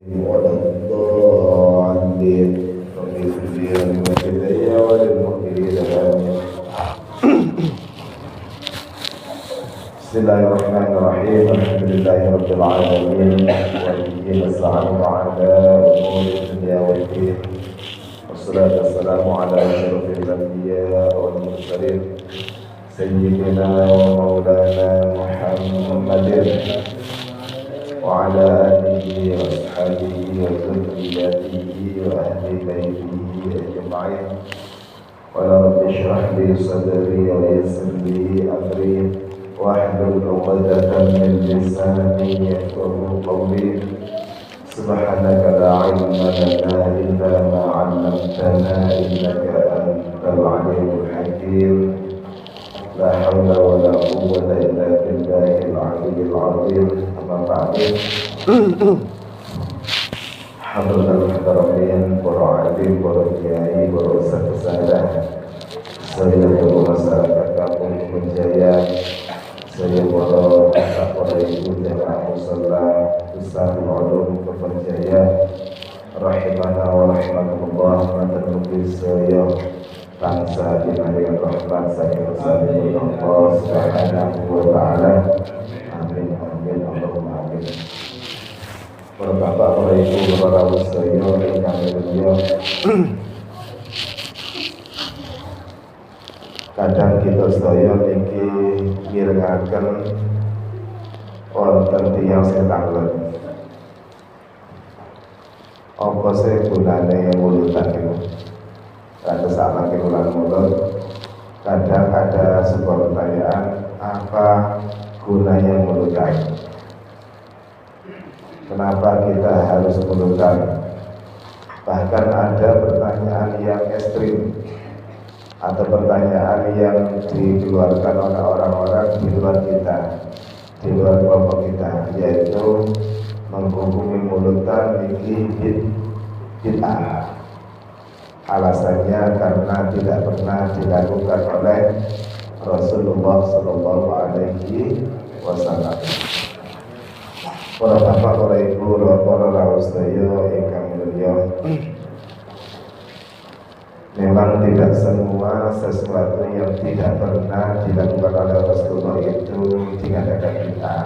ولا الضالين رب اغفر لي ولوالدي وللمؤمنين آمين. بسم الله الرحمن الرحيم. الحمد لله رب العالمين وبه نستعين على أمور الدنيا والدين، والصلاة والسلام على أشرف الأنبياء والمرسلين سيدنا ومولانا محمد وعلى آله وأصحابه وذريته وأهل بيته أجمعين. ويا رب اشرح لي صدري ويسر لي أمري واحلل عقدة من لساني يفقهوا قولي. سبحانك لا علم لنا إلا ما علمتنا إنك أنت العليم الحكيم. لا حول ولا قوة إلا بالله العلي العظيم. أما بعد، حضرة المحترمين، para alim, para kiai, para ustaz saya seluruh masyarakat Kampung Menjaya, saya para ibu jamaah musalla Ustaz Ulum Menjaya, rahimana wa rahimakumullah. Mantan mungkin saya bangsa dengan rahmat saya Allah Subhanahu wa taala. Amin amin Allahumma amin. Para bapak, para ibu, para sedaya ingkang mulia, kadang kita sedaya niki mirengaken wonten tiyang setanglet. Apa sih gunane mulutan itu? Ada saat lagi mulut, kadang ada sebuah pertanyaan, apa gunanya mulutan? Kenapa kita harus mulutan? Bahkan ada pertanyaan yang ekstrim atau pertanyaan yang dikeluarkan oleh orang-orang di luar kita, di luar kelompok kita, yaitu menghukumi mulutan ini bid'ah. Alasannya karena tidak pernah dilakukan oleh Rasulullah Sallallahu Alaihi Wasallam. Para bapak, para ibu, para rawuh sedaya ingkang mulya, memang tidak semua sesuatu yang tidak pernah dilakukan oleh Rasulullah itu dikatakan bid'ah.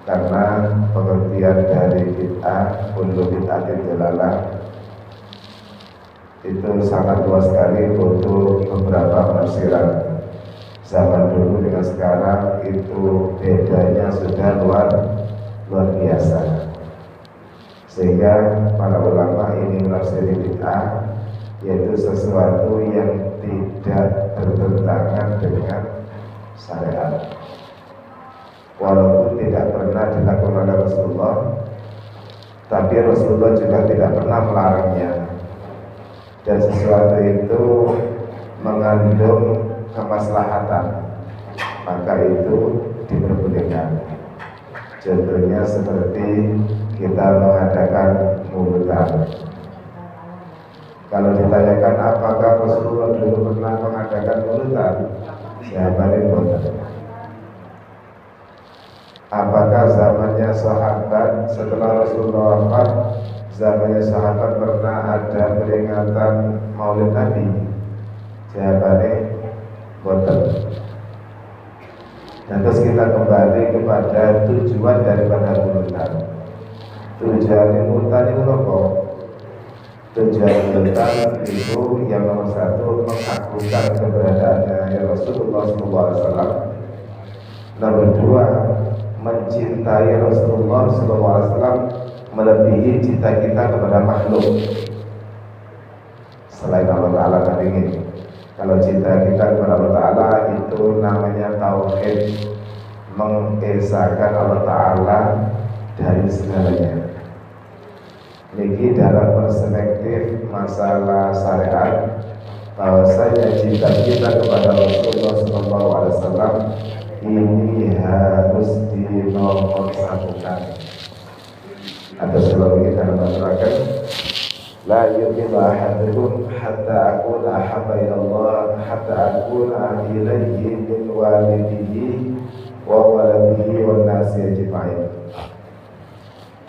Karena pengertian dari bid'ah, kullu bid'atin dhalalah, itu sangat luas sekali, butuh beberapa penafsiran. Zaman dulu dengan sekarang itu bedanya sudah luar biasa, sehingga para ulama ini menafsiri bid'ah yaitu sesuatu yang tidak bertentangan dengan syariat, walaupun tidak pernah dilakukan oleh Rasulullah, tapi Rasulullah juga tidak pernah melarangnya. Dan sesuatu itu mengandung kemaslahatan, maka itu diperbolehkan. Contohnya seperti kita mengadakan mulutan. Kalau ditanyakan apakah Rasulullah dulu pernah mengadakan mulutan, jawabannya betul. Apakah zamannya sahabat setelah Rasulullah wafat, zamannya sahabat pernah ada peringatan Maulid Nabi? Jawabannya betul. Dan terus kita kembali kepada tujuan daripada mulutan. Tujuan mulutan itu apa? Tujuan mulutan itu yang nomor satu, mengagungkan keberadaannya Rasulullah SAW. Nomor dua, mencintai Rasulullah SAW melebihi cinta kita kepada makhluk selain Allah Ta'ala. Kan ingin, kalau cinta kita kepada Allah Ta'ala itu namanya tauhid, mengesahkan Allah Ta'ala dari segalanya. Ini dalam perspektif masalah syariat, bahwasanya cinta kita kepada Rasulullah SAW ini harus dinomorsatukan. Atau sebelum kita mengatakan, la yu'minu ahadukum hatta akuna ahabba ila Allah hatta akuna ilayhi min walidihi wa waladihi wan nasi ajma'in.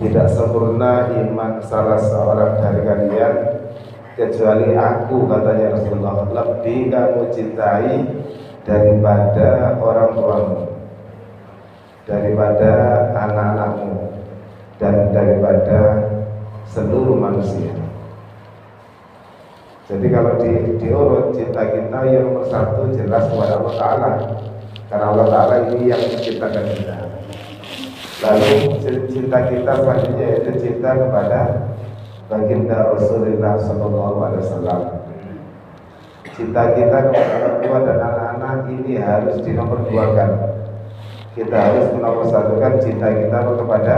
tidak sempurna iman salah seorang dari kalian kecuali aku, katanya Rasulullah, lebih kamu cintai daripada orang tuamu, daripada anak-anakmu, dan daripada seluruh manusia. Jadi kalau diurut cinta kita yang nomor satu jelas kepada Allah Ta'ala, karena Allah Ta'ala ini yang menciptakan kita. Lalu cinta kita selanjutnya yaitu cinta kepada baginda Rasulullah SAW. Cinta kita kepada orang tua dan anak-anak ini harus dinomorduakan. Kita harus menomorsatukan cinta kita kepada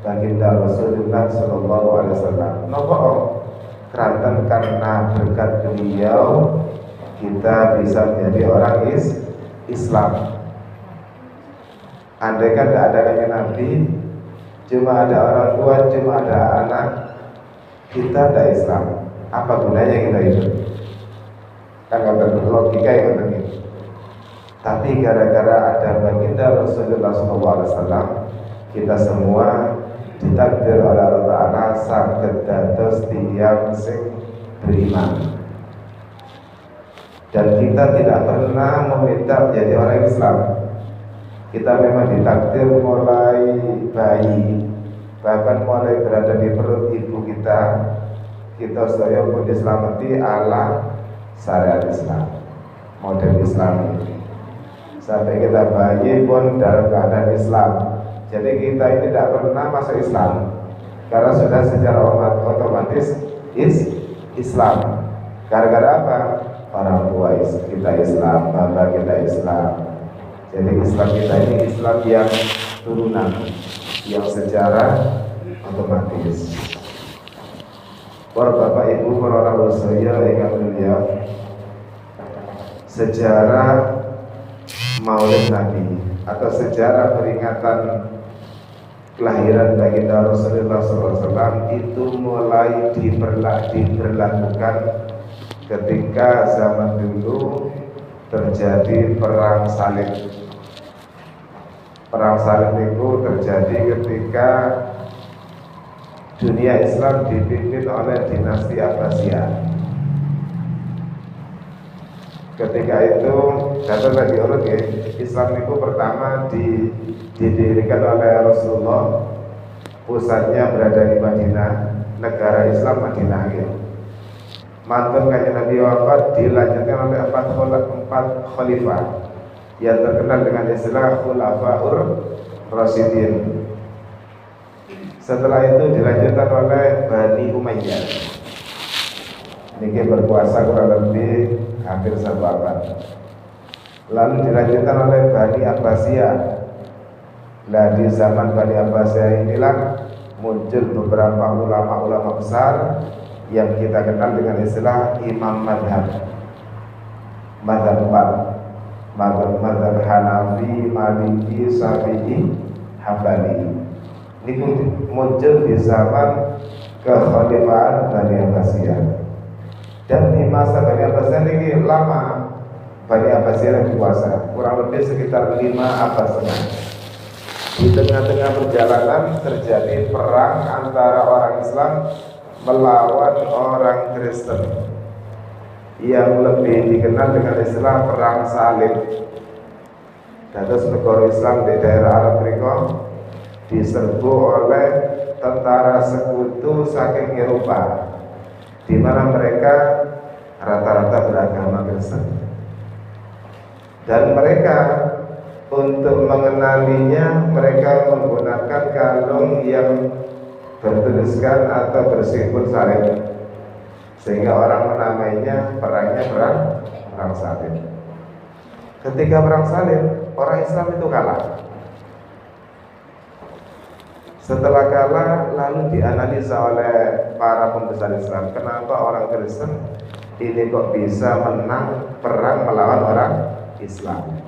baginda Rasulullah SAW. Nopo keranten karena berkat beliau kita bisa menjadi orang Islam. Andai kan tidak ada kanjeng Nabi, cuma ada orang tua, cuma ada anak, kita tidak Islam. Apa gunanya kita hidup? Kan nggak berlogika ya kan? Tapi gara-gara ada baginda Rasulullah SAW, kita semua ditakdir oleh Allah Ta'ala saged dados tiyang sing beriman. Dan kita tidak pernah meminta menjadi orang Islam. Kita memang ditakdir mulai bayi, bahkan mulai berada di perut ibu kita sedaya pun diselamati ala syariat Islam, model Islam. Sampai kita bayi pun dalam keadaan Islam. Jadi kita ini tidak pernah masuk Islam karena sudah secara otomatis Islam. Gara-gara apa? Orang tua kita Islam, bapak kita Islam. Jadi Islam kita ini Islam yang turunan, yang secara otomatis. Para bapak ibu, para orang saya yang mulia, sejarah Maulid Nabi atau sejarah peringatan kelahiran baginda Rasulullah SAW itu mulai diberlakukan ketika zaman dulu terjadi perang salib. Perang salib itu terjadi ketika dunia Islam dipimpin oleh dinasti Abbasiyah. Ketika itu, data tadi urut ya, Islam itu pertama didirikan oleh Rasulullah, pusatnya berada di Madinah, negara Islam Madinah ya. Mantun kanjeng Nabi wafat dilanjutkan oleh empat khalifah yang terkenal dengan istilah Khulafaur Rasyidin. Setelah itu dilanjutkan oleh Bani Umayyah. Ini berkuasa kurang lebih hampir 1 abad. Lalu dilanjutkan oleh Bani Abbasiyah. Nah, di zaman Bani Abbasiyah inilah muncul beberapa ulama-ulama besar yang kita kenal dengan istilah Imam Madhab. Madhab 4, Madhab Hanafi, Maliki, Syafi'i, Hambali. Ini muncul di zaman kekhalifahan Bani Abbasiyah. Dan di masa Bani Abbasiyah ini lama Bani Abbasiyah yang berkuasa, kurang lebih sekitar 5 abad setengah. Di tengah-tengah perjalanan terjadi perang antara orang Islam melawan orang Kristen yang lebih dikenal dengan istilah perang salib. Dados negara Islam di daerah Arab mereka diserbu oleh tentara sekutu saking Eropa, di mana mereka rata-rata beragama Kristen. Dan mereka untuk mengenalinya, mereka menggunakan kalung yang bertuliskan atau bersimbol salib, sehingga orang menamainya perang salib. Ketika perang salib, orang Islam itu kalah. Setelah kalah, lalu dianalisa oleh para pembesar Islam, kenapa orang Kristen ini kok bisa menang perang melawan orang Islam.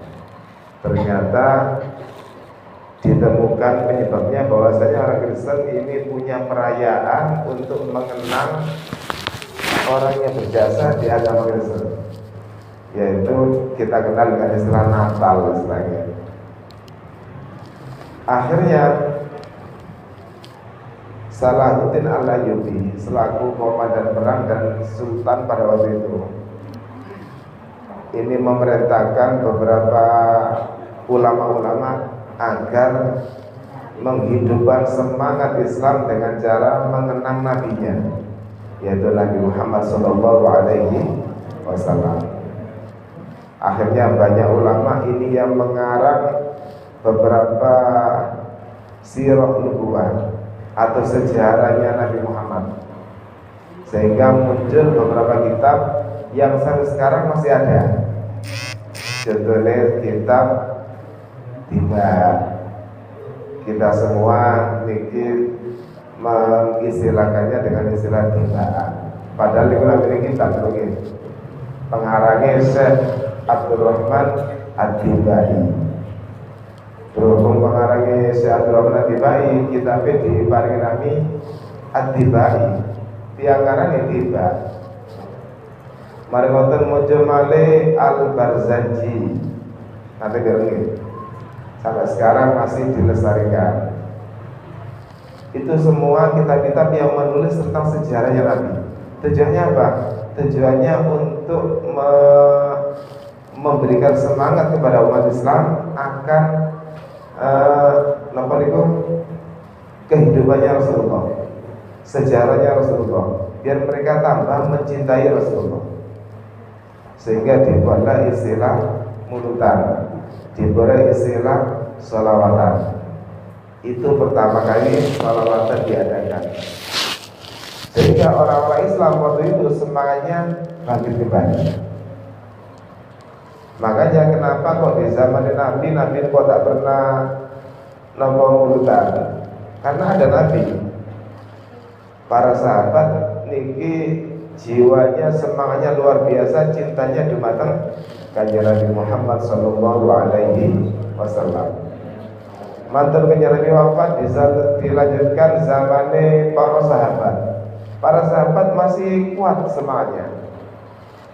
Ternyata ditemukan penyebabnya bahwasanya orang Kristen ini punya perayaan untuk mengenang orang yang berjasa di agama Kristen, yaitu kita kenal dengan istilah Natal istilahnya. Akhirnya Salahuddin Al-Ayyubi selaku komandan perang dan sultan pada waktu itu, ini memerintahkan beberapa ulama-ulama agar menghidupkan semangat Islam dengan cara mengenang nabinya, yaitu Nabi Muhammad SAW. Akhirnya banyak ulama ini yang mengarang beberapa sirah nubuwah atau sejarahnya Nabi Muhammad, sehingga muncul beberapa kitab yang sampai sekarang masih ada. Contohnya kitab Tiba. Kita semua mikir mengistilahkannya dengan istilah tibaan, padahal itu namanya kitab mungkin. Pengarangnya Syekh Abdurrahman Ad-Dibai. Berhubung pengarangnya Syekh Abdurrahman Ad-Dibai, kitabnya diparingi nami Ad-Dibai, tiangaran tiba. Mari ngoten muncul malih Al-Barzanji. Nanti gereng sampai sekarang masih dilestarikan. Itu semua kitab-kitab yang menulis tentang sejarahnya Nabi. Tujuannya apa? Tujuannya untuk memberikan semangat kepada umat Islam akan kehidupannya Rasulullah, sejarahnya Rasulullah, biar mereka tambah mencintai Rasulullah. Sehingga dibuatlah istilah mulutan, dibuatlah istilah sholawatan. Itu pertama kali sholawatan diadakan, sehingga orang-orang Islam waktu itu semangatnya bangkit kembali. Makanya kenapa kok di zaman Nabi kok tak pernah nombor mulutan? Karena ada Nabi. Para sahabat niki jiwanya, semangatnya luar biasa, cintanya dumateng Kanjeng Nabi Muhammad sallallahu alaihi wasallam. Mantan Kanjeng Nabi wafat dilanjutkan zamane para sahabat. Para sahabat masih kuat semangatnya,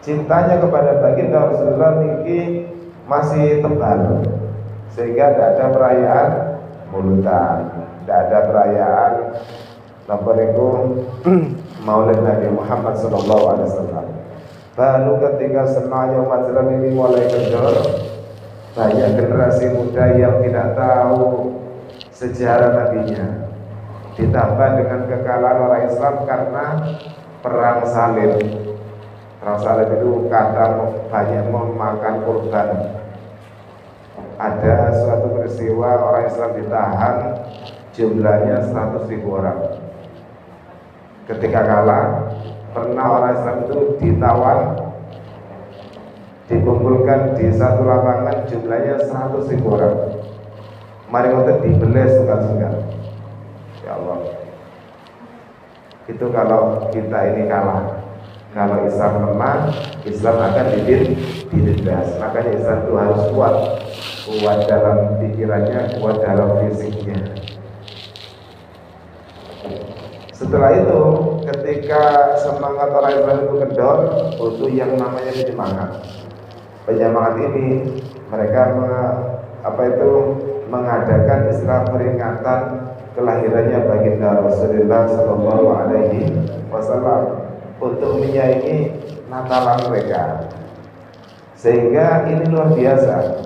cintanya kepada baginda Rasulullah niki masih tebal, sehingga tidak ada perayaan mulutan, tidak ada perayaan Maulid Nabi Muhammad SAW. Baru ketika semangatnya umat Islam ini mulai kendor, banyak generasi muda yang tidak tahu sejarah nabinya, ditambah dengan kekalahan orang Islam karena perang salib. Perang salib itu kadang banyak memakan korban. Ada suatu peristiwa orang Islam ditahan, jumlahnya 100.000 orang. Ketika kalah, pernah orang Islam itu ditawan, dikumpulkan di satu lapangan, jumlahnya 100.000 orang. Mari kita dibelah sunggal-sunggal. Ya Allah, itu kalau kita ini kalah. Kalau Islam lemah, Islam akan ditindas. Makanya Islam itu harus kuat dalam pikirannya, kuat dalam fisiknya. Setelah itu, ketika semangat orang Islam itu kendor, butuh yang namanya penyemangat. Penyemangat ini mereka mengadakan istilah peringatan kelahirannya baginda Rasulullah Sallallahu Alaihi Wasallam untuk menyaingi Natalan mereka. Sehingga ini luar biasa.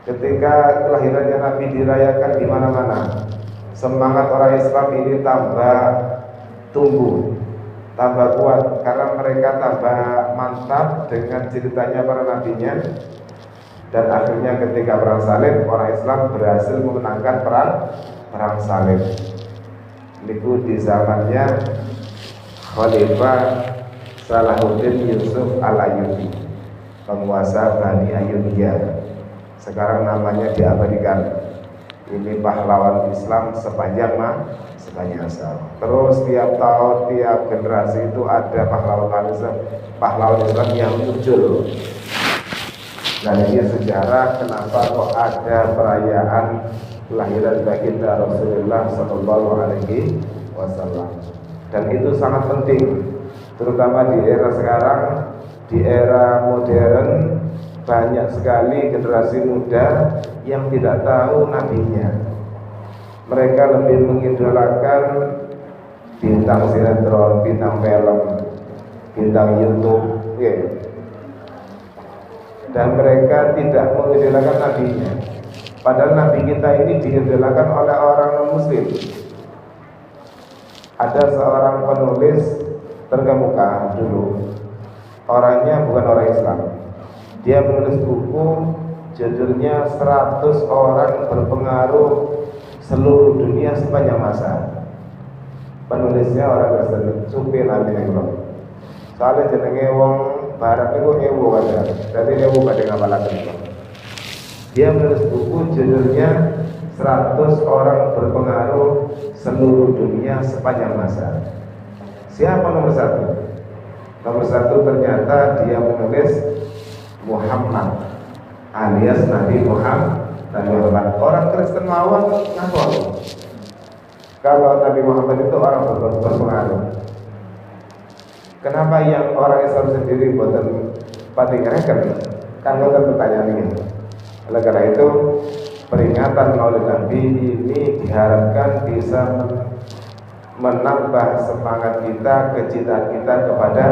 Ketika kelahirannya Nabi dirayakan di mana-mana, semangat orang Islam ini tambah tumbuh, tambah kuat, karena mereka tambah mantap dengan ceritanya para nabinya. Dan akhirnya ketika perang salib, orang Islam berhasil memenangkan perang salib. Niku di zamannya Khalifah Salahuddin Yusuf Al-Ayyubi, penguasa Bani Ayyubiyah. Sekarang namanya diabadikan. Ini pahlawan Islam sepanjang masa. Terus tiap tahun, tiap generasi itu ada pahlawan Islam yang muncul. Dan ini sejarah kenapa kok ada perayaan kelahiran baginda Rasulullah Sallallahu Alaihi Wasallam. Dan itu sangat penting, terutama di era sekarang, di era modern. Banyak sekali generasi muda yang tidak tahu nabinya. Mereka lebih mengidolakan bintang sinetron, bintang film, bintang YouTube, ya. Dan mereka tidak mengidolakan nabinya. Padahal nabi kita ini diidolakan oleh orang non-muslim. Ada seorang penulis terkemuka dulu, orangnya bukan orang Islam. Dia menulis buku judulnya 100 orang berpengaruh seluruh dunia sepanjang masa. Penulisnya orang Kristen, Sufi namanya. Soalnya jenenge wong barat itu ewu aja, jadi ewu pada ngapalaken. Dia menulis buku judulnya 100 orang berpengaruh seluruh dunia sepanjang masa. Siapa nomor satu? Nomor satu ternyata dia menulis Muhammad alias Nabi Muhammad. Orang Kristen mawon ngapun. Kalau Nabi Muhammad itu orang berpengaruh. Kenapa yang orang Islam sendiri buatan pati ngereken? Kan bukan pertanyaan ini. Oleh karena itu peringatan Maulid Nabi ini diharapkan bisa menambah semangat kita, kecintaan kita kepada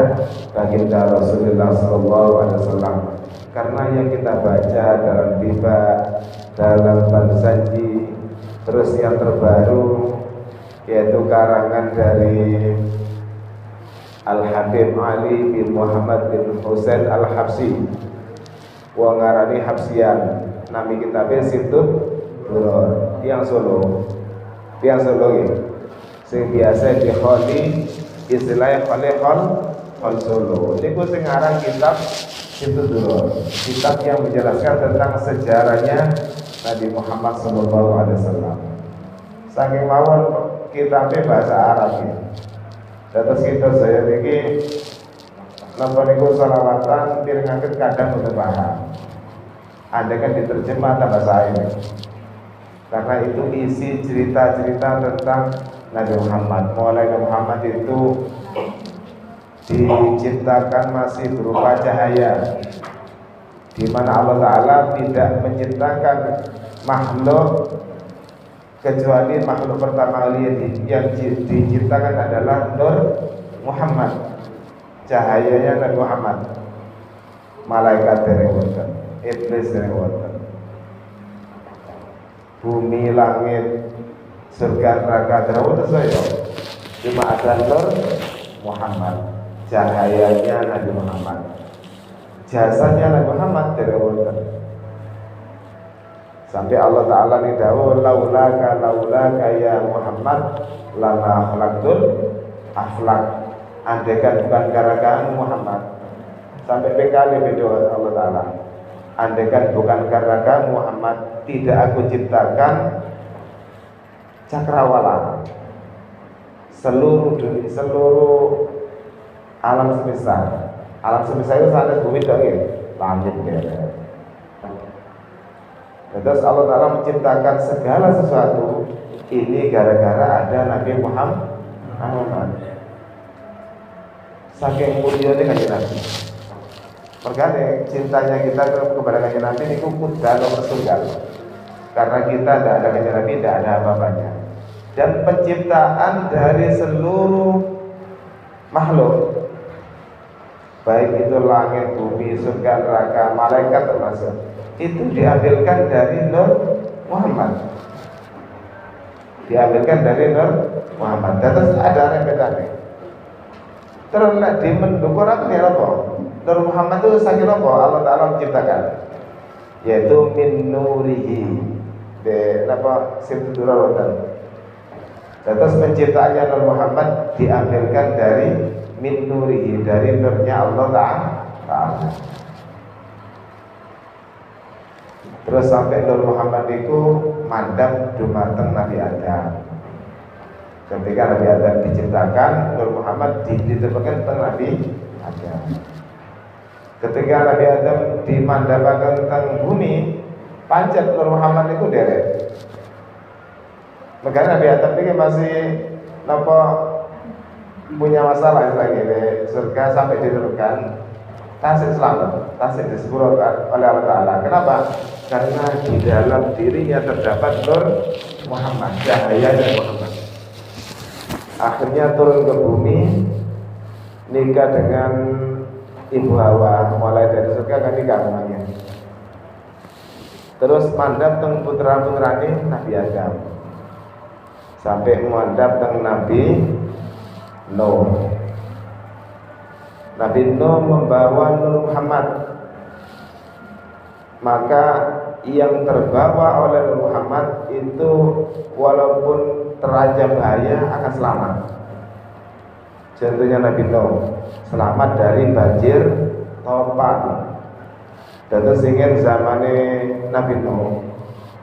baginda Rasulullah SAW. Karena yang kita baca dalam Tiba, dalam Bansaji, terus yang terbaru yaitu karangan dari Al-Habib Ali bin Muhammad bin Husain Al-Habsi, wong ngarani Habsian, nami kitabnya Situt Duror, tiang Solo ya, sing biasa dikholi istilahnya khol Solo. Niku sing aran kitab Situt Duror, kitab yang menjelaskan tentang sejarahnya Nabi Muhammad SAW. Saking mawon kitabnya bahasa Arab ya. Terus kita saya ini napa niku salawatan pirengaken kadang boten paham. Anda kan diterjemah tambah saya ini. Karena itu isi cerita-cerita tentang Nabi Muhammad. Mulai Nabi Muhammad itu diciptakan masih berupa cahaya, di mana Allah Ta'ala tidak menciptakan makhluk kecuali makhluk pertama kali yang diciptakan adalah Nur Muhammad, cahayanya Nabi Muhammad. Malaikat dereng wonten, iblis dereng wonten, bumi langit surga neraka dereng wonten saya. Cuma ada Nur Muhammad, cahayanya Nabi Muhammad, jasanya Nabi Muhammad dereng wonten. Sampai Allah Ta'ala ni dawuh laulaka ya Muhammad lama khalaqtul aflak. Andaikan bukan gara kamu Muhammad, sampai bekali berdoa Allah Ta'ala, andaikan bukan karena kamu Muhammad, tidak aku ciptakan cakrawala, seluruh dunia, seluruh alam semesta. Alam semesta itu saat bumi dong ya, langit ya. Terus Allah Ta'ala menciptakan segala sesuatu ini gara-gara ada Nabi Muhammad. Saking mulianya kanjeng Nabi. Makanya cintanya kita kepada kanjeng Nabi ini kuda nomor tunggal. Karena kita tidak ada kanjeng Nabi, tidak ada apa-apanya. Dan penciptaan dari seluruh makhluk, baik itu langit, bumi, surga, neraka, malaikat termasuk, itu diambilkan dari Nur Muhammad. Diambilkan dari Nur Muhammad. Terus ada repetannya. Terus di mendukung apa nih apa? Nur Muhammad itu saking apa? Allah Ta'ala menciptakan, yaitu min nurihi. De apa Situt Duror. Terus penciptaannya Nur Muhammad diambilkan dari min nurihi, dari nurnya Allah Ta'ala. Terus sampai Nur Muhammad itu mandap dumateng Nabi Adam. Ketika Nabi Adam diciptakan, Nur Muhammad ditemukan tentang Nabi Adam. Ketika Nabi Adam dimandapaken tentang bumi, pancet Nur Muhammad itu derek. Makanya Nabi Adam ini masih punya masalah lagi di surga sampai diturunkan. Tasik selamat, tasik disepurkan oleh Allah Ta'ala. Kenapa? Karena di dalam dirinya terdapat Nur Muhammad, cahaya Muhammad. akhirnya turun ke bumi, nikah dengan Ibu Hawa, mulai dari surga kan nikah namanya. Terus mandap teng putra-putrane Nabi Adam, sampai mandap teng Nabi Nuh. Nabi Nuh membawa Nur Muhammad, maka yang terbawa oleh Nur Muhammad itu walaupun terancam bahaya akan selamat. Contohnya Nabi Nuh selamat dari banjir topan. Terus ingin zamane Nabi Nuh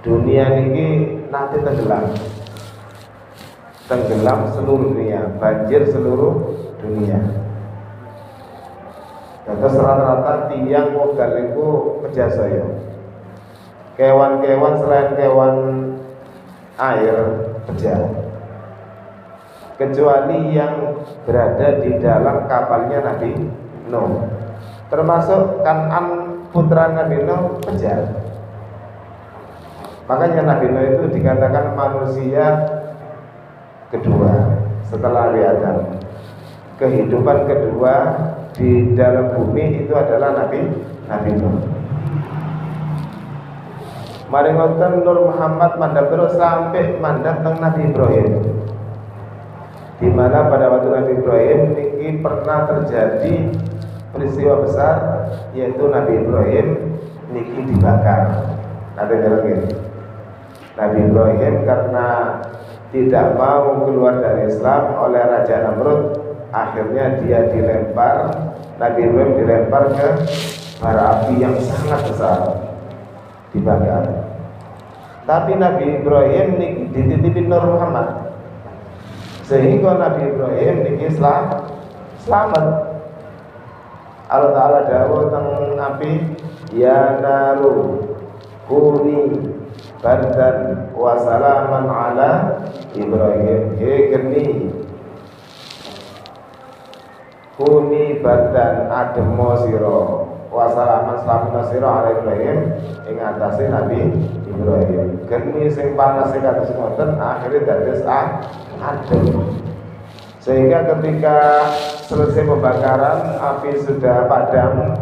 dunia ini nanti tenggelam seluruh dunia, banjir seluruh dunia. Terus rata-rata tiang wekdal niku kejasaya. Kewan-kewan selain kewan air pecah, kecuali yang berada di dalam kapalnya Nabi Nuh, termasuk Kan'an putra Nabi Nuh pecah. Makanya Nabi Nuh itu dikatakan manusia kedua setelah Nabi Adam. Kehidupan kedua di dalam bumi itu adalah Nabi Nuh. Mari ngoten Nur Muhammad mandap terus sampai mandap teng Nabi Ibrahim, di mana pada waktu Nabi Ibrahim ini pernah terjadi peristiwa besar, yaitu Nabi Ibrahim niki dibakar. Nabi Ibrahim karena tidak mau keluar dari Islam oleh Raja Namrud, akhirnya dia dilempar. Nabi Ibrahim dilempar ke bara api yang sangat besar, dibakar. Tapi Nabi Ibrahim niki dititipin Nur Muhammad, sehingga Nabi Ibrahim niki selamat. Allah Ta'ala dawuh teng api, ya naru kuni bardan wa salaman ala Ibrahim. Geni kuni bardan ademo sira wa salaman salamun sira ala Ibrahim ing atase Nabi Ibrahim. Geni sing panas sing kados ngoten akhire dados adem. Sehingga ketika selesai pembakaran, api sudah padam.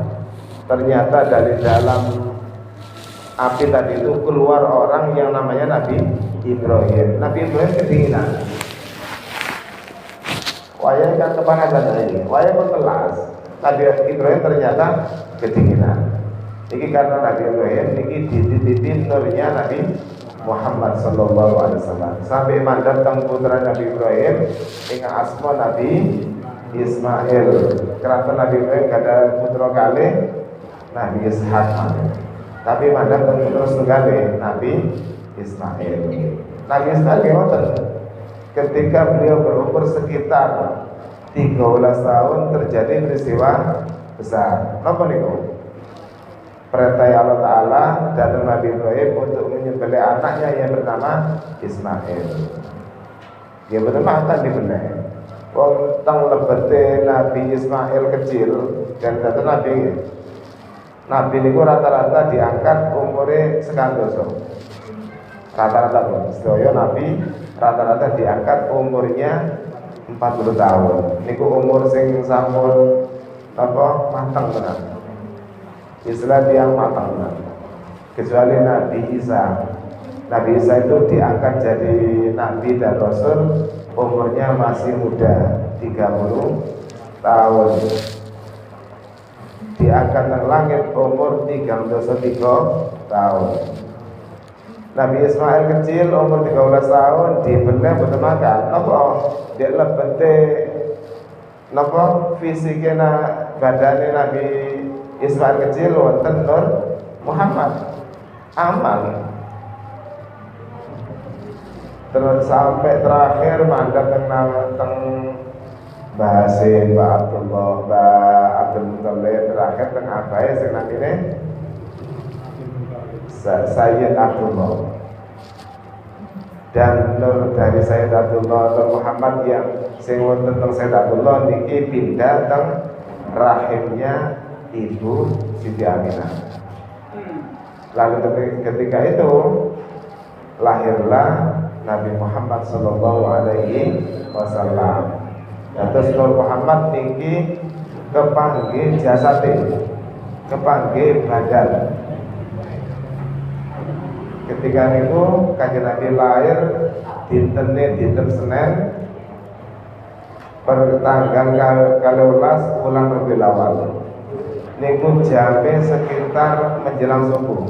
Ternyata dari dalam api tadi itu keluar orang yang namanya Nabi Ibrahim. Nabi Ibrahim kedinginan. Wayang kan kepanasan ini, wayang pun kelas. Nabi Ibrahim ternyata kedinginan. Ini karena Nabi Ibrahim ini dititipin nurnya Nabi Muhammad sallallahu alaihi wasallam. Sampai mandap teng putra Nabi Ibrahim ingkang asma Nabi Ismail. Karena Nabi Ibrahim ada putra kali Nabi Ishak. Tapi mandap teng putra setunggal Nabi Ismail. Nabi Ismail ngoten. Ketika beliau berumur sekitar 13 tahun terjadi peristiwa besar. Napa niku? Perintah Allah Ta'ala datang Nabi Ibrahim untuk menyembelih anaknya yang bernama Ismail. Dia bernama akan dibelih. Wong teng lebete Nabi Ismail kecil dan datang Nabi niku rata-rata diangkat umure sekandoso. Rata-rata sedaya Nabi rata-rata diangkat umurnya 40 tahun. Niku umur sing sampun mateng tenan. Islam yang matang, kecuali Nabi Isa. Nabi Isa itu diangkat jadi Nabi dan Rasul umurnya masih muda, 30 tahun. Diangkat ke langit umur 33 tahun. Nabi Ismail kecil umur 13 tahun dibeleh boten makan. Napa? Dia lebete napa fisiknya badane Nabi Ismail kecil wonten Nur Muhammad aman. Terus sampai terakhir mandap teng bahasa Mbak Abdullah, Mbak Abdul Muthalib, terakhir teng abae sing namine Sayyid Abdullah. Dan nur dari Sayyid Abdullah Nur Muhammad yang sing wonten teng Sayyid Abdullah niki pindah teng rahimnya Ibu Siti Aminah. Lalu ketika itu lahirlah Nabi Muhammad sallallahu alaihi wasallam. Terus Nur Muhammad niki kepanggih jasate, kepanggih badan. Ketika niku Kanjeng Nabi lahir dinten Senin pertanggal 12 bulan Rabiul Awal. Niku jamnya sekitar menjelang subuh.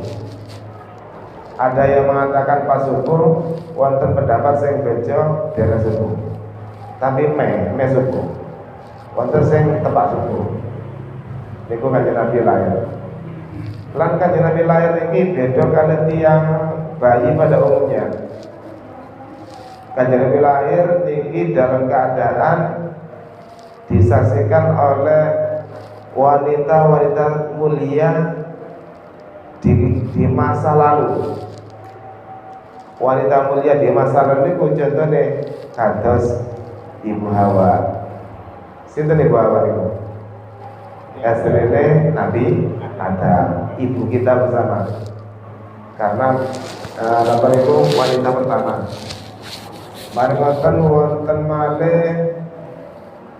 Ada yang mengatakan pas subuh, wonten pendapat sing bejo dene subuh. Tapi me subuh. Wonten sing tepak subuh. Niku Kanjeng Nabi lahir. Lan Kanjeng Nabi lahir iki beda kali tiang bayi pada umumnya. Kanjeng Nabi lahir niki dalam keadaan disaksikan oleh wanita-wanita mulia di masa lalu. Wanita mulia di masa lalu niku contone kados Ibu Hawa. Sinten Ibu Hawa niku? Istrine Nabi Adam, ibu kita bersama. Karena apa itu wanita pertama. Mari wonten malih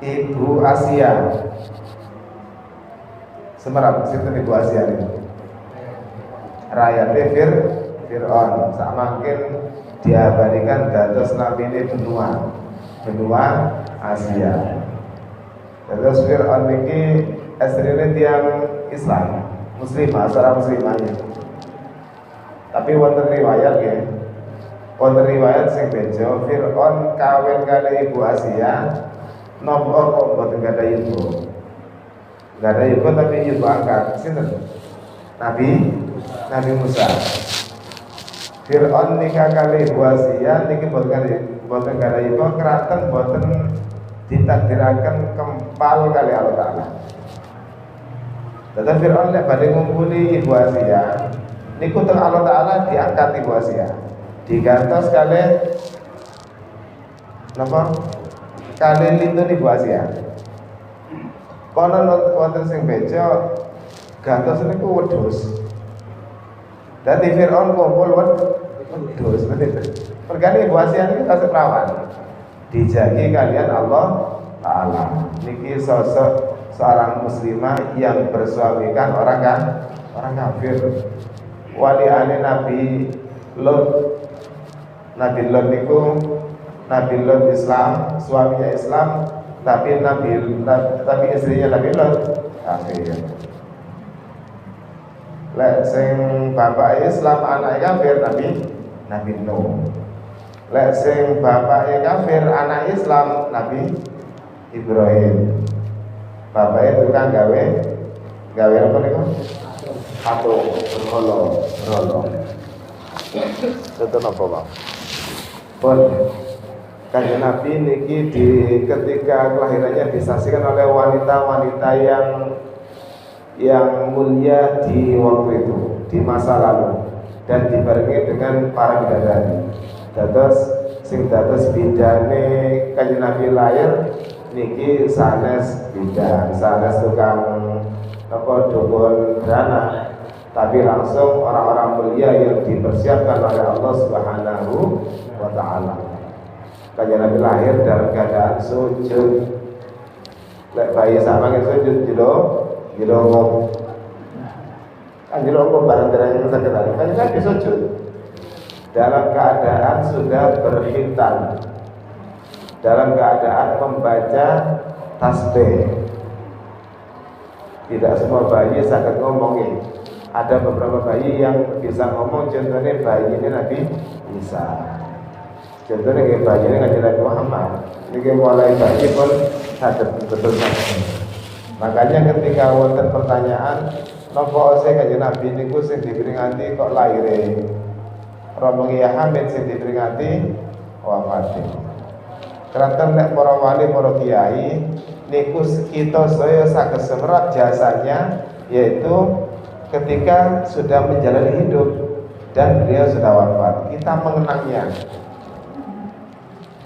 Ibu Asia. Semerap sinten Ibu Asia niku? Rakyat Fir'aun samakin diabadikan dados nabi ini benua Asia. Dados Fir'aun niki asline tiang Islam, muslimah, seorang muslimahnya. Tapi wonten riwayat ya. Wonten riwayat sing bejo Fir'aun kawin kali Ibu Asia napa kok boten gadah ibu. Gadah ibu tapi ibu angkat sinten? Nabi Musa. Fir'aun nikah kali Ibu Asia niki boten gadah ibu kraten boten ditakdiraken kempal kali Allah Ta'ala. Tetapi Fir'aun lek badhe ngumpuli Ibu Asia niku teng Allah Ta'ala diangkat Ibu Asia digantos kali napa kali lintun Ibu Asia konon wonten sing bejo gantos niku wedhus. Dadi Fir'aun kumpul wedhus pergane Ibu Asia niku tasih perawan dijagi kalian Allah Ta'ala. Niki sosok seorang muslimah yang bersuamikan orang kafir. Wali ane Nabi Lot. Nabi Lot niku Nabi Lot Islam, suaminya Islam, tapi istrinya Nabi Lot kafir. Lek sing bapak Islam anak kafir Nabi Nuh. Lek sing bapak kafir anak Islam Nabi Ibrahim. Bapaknya tukang gawe apa niku? Atau rolo. Itu napa, Bang? Pun Kanjeng Nabi niki ketika kelahirannya disaksikan oleh wanita-wanita yang mulia di waktu itu, di masa lalu, dan dibarengi dengan para bidadari. Dados bidane Kanjeng Nabi lahir niki sanes bidan, sanes tukang dukun beranak, tapi langsung orang-orang mulia yang dipersiapkan oleh Allah Subhanahu wa Ta'ala. Kanjeng Nabi lahir dalam keadaan sujud. Lek bayi sama sujud jilongok. Kan jilongok bareng dereng sakit hati. Kanjeng Nabi sujud dalam keadaan sudah berkhitan, dalam keadaan membaca tasbih. Tidak semua bayi sakit ngomongin. Ada beberapa bayi yang bisa ngomong, contohnya bayi ini Nabi Isa. Contohnya kayak bayi ini Kanjeng Nabi Muhammad. Ini mulai bayi pun sakit betul sakit. Makanya ketika wonten pertanyaan, napa saya Kanjeng Nabi niku sing diperingati kok lahire? Rombong ya Hamid sing diperingati wafate. Kraton nek para wali, para kiai niku kita saya saged semerap jasanya, yaitu ketika sudah menjalani hidup dan beliau sudah wafat, kita mengenangnya.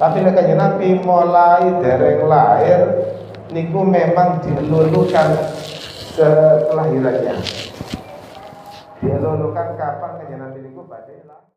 Tapi nek Kanjeng Nabi mulai dereng lahir niku memang dilulukan kelahirannya. Dilulukan kapan Kanjeng Nabi niku badhe